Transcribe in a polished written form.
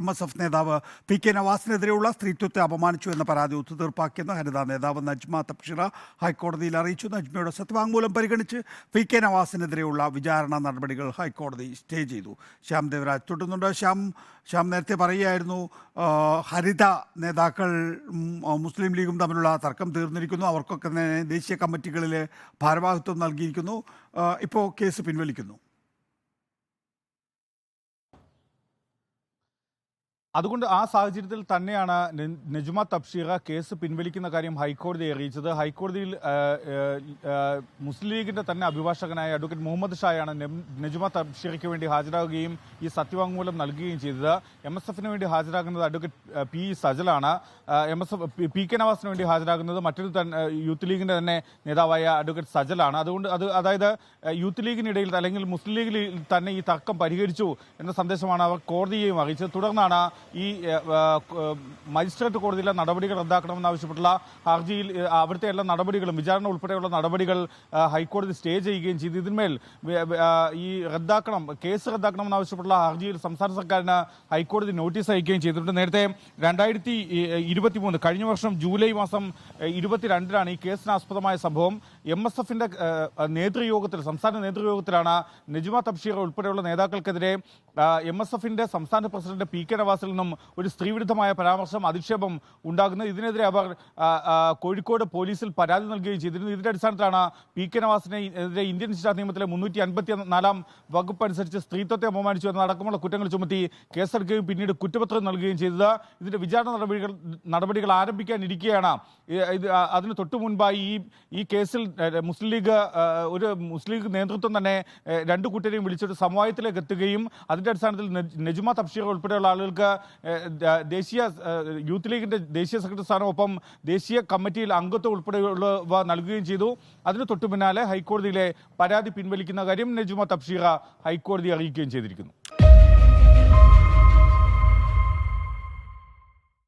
MSF നേതാവ് PK നവാസിനെതിരെയുള്ള സ്ത്രീത്വത്തെ അപമാനിച്ചു എന്ന പരാതി ഒത്തുതീർപ്പാക്കിയെന്ന് ഹരിത നേതാവ് നജ്മ തബ്ഷിറ ഹൈക്കോടതിയിൽ അറിയിച്ചു. നജ്മയുടെ സത്യവാങ്മൂലം പരിഗണിച്ച് PK നവാസിനെതിരെയുള്ള വിചാരണ നടപടികൾ ഹൈക്കോടതി സ്റ്റേ ചെയ്തു. ശ്യാം ദേവരാജ് തുടരുന്നുണ്ട്. ശ്യാം നേരത്തെ പറയുകയായിരുന്നു, ഹരിത നേതാക്കൾ മുസ്ലിം ലീഗും തമ്മിലുള്ള തർക്കം തീർന്നിരിക്കുന്നു, അവർക്കൊക്കെ തന്നെ ദേശീയ കമ്മിറ്റികളിൽ ഭാരവാഹിത്വം നൽകിയിരിക്കുന്നു, ഇപ്പോൾ കേസ് പിൻവലിക്കുന്നു. അതുകൊണ്ട് ആ സാഹചര്യത്തിൽ തന്നെയാണ് നജ്മ തബ്ഷീറ കേസ് പിൻവലിക്കുന്ന കാര്യം ഹൈക്കോടതിയെ അറിയിച്ചത്. ഹൈക്കോടതിയിൽ മുസ്ലിം ലീഗിന്റെ തന്നെ അഭിഭാഷകനായ അഡ്വക്കേറ്റ് മുഹമ്മദ് ഷായാണ് നജ്മ തബ്ഷീറയ്ക്ക് വേണ്ടി ഹാജരാകുകയും ഈ സത്യവാങ്മൂലം നൽകുകയും ചെയ്തത്. MSFന് വേണ്ടി ഹാജരാകുന്നത് അഡ്വക്കേറ്റ് P സജലാണ്. PK നവാസിന് വേണ്ടി ഹാജരാകുന്നത് മറ്റൊരു യൂത്ത് ലീഗിന്റെ തന്നെ നേതാവായ അഡ്വക്കേറ്റ് സജലാണ്. അതുകൊണ്ട് അതായത് യൂത്ത് ലീഗിനിടയിൽ അല്ലെങ്കിൽ മുസ്ലിം ലീഗിൽ തന്നെ ഈ തർക്കം പരിഹരിച്ചു എന്ന സന്ദേശമാണ് അവർ കോടതിയെയും അറിയിച്ചത്. തുടർന്നാണ് ഈ മജിസ്ട്രേറ്റ് കോടതിയിലെ നടപടികൾ റദ്ദാക്കണമെന്നാവശ്യപ്പെട്ടുള്ള ഹർജിയിൽ അവിടുത്തെ എല്ലാ നടപടികളും വിചാരണ ഉൾപ്പെടെയുള്ള നടപടികൾ ഹൈക്കോടതി സ്റ്റേ ചെയ്യുകയും ചെയ്തു. ഇതിന്മേൽ ഈ കേസ് റദ്ദാക്കണമെന്നാവശ്യപ്പെട്ടുള്ള ഹർജിയിൽ സംസ്ഥാന സർക്കാരിന് ഹൈക്കോടതി നോട്ടീസ് അയക്കുകയും ചെയ്തിട്ടുണ്ട്. നേരത്തെ 2023 കഴിഞ്ഞ വർഷം ജൂലൈ മാസം 22-നാണ് ഈ കേസിനാസ്പദമായ സംഭവം. MSFന്റെ നേതൃയോഗത്തിൽ സംസ്ഥാന നേതൃയോഗത്തിലാണ് നജ്മ തബ്ഷീറ ഉൾപ്പെടെയുള്ള നേതാക്കൾക്കെതിരെ MSFന്റെ സംസ്ഥാന പ്രസിഡന്റ് PK നവാസിൽ നിന്നും ഒരു സ്ത്രീവിരുദ്ധമായ പരാമർശം അധിക്ഷേപം ഉണ്ടാകുന്നത്. ഇതിനെതിരെ അവർ കോഴിക്കോട് പോലീസിൽ പരാതി നൽകുകയും ചെയ്തിരുന്നു. ഇതിന്റെ അടിസ്ഥാനത്തിലാണ് PK നവാസിനെതിരെ ഇന്ത്യൻ ശിക്ഷാ നിയമത്തിലെ 354 വകുപ്പ് അനുസരിച്ച് സ്ത്രീത്വത്തെ അപമാനിച്ചു എന്നതടക്കമുള്ള കുറ്റങ്ങൾ ചുമത്തി കേസെടുക്കുകയും പിന്നീട് കുറ്റപത്രം നൽകുകയും ചെയ്തത്. ഇതിന്റെ വിചാരണ നടപടികൾ ആരംഭിക്കാനിരിക്കുകയാണ്. അതിന് തൊട്ടു മുൻപായി ഈ കേസിൽ മുസ്ലിം ലീഗ് നേതൃത്വം തന്നെ രണ്ടു കൂട്ടരെയും വിളിച്ചൊരു സമവായത്തിലേക്ക് എത്തുകയും അതിന്റെ അടിസ്ഥാനത്തിൽ നജ്മ തബ്ഷീറ ഉൾപ്പെടെയുള്ള ആളുകൾക്ക് യൂത്ത് ലീഗിന്റെ ദേശീയ സെക്രട്ടറി സ്ഥാനം ഒപ്പം ദേശീയ കമ്മിറ്റിയിൽ അംഗത്വം ഉൾപ്പെടെയുള്ളവ നൽകുകയും ചെയ്തു. അതിന് തൊട്ടു പിന്നാലെ ഹൈക്കോടതിയിലെ പരാതി പിൻവലിക്കുന്ന കാര്യം നജ്മ തബ്ഷീറ ഹൈക്കോടതിയെ അറിയിക്കുകയും ചെയ്തിരിക്കുന്നു.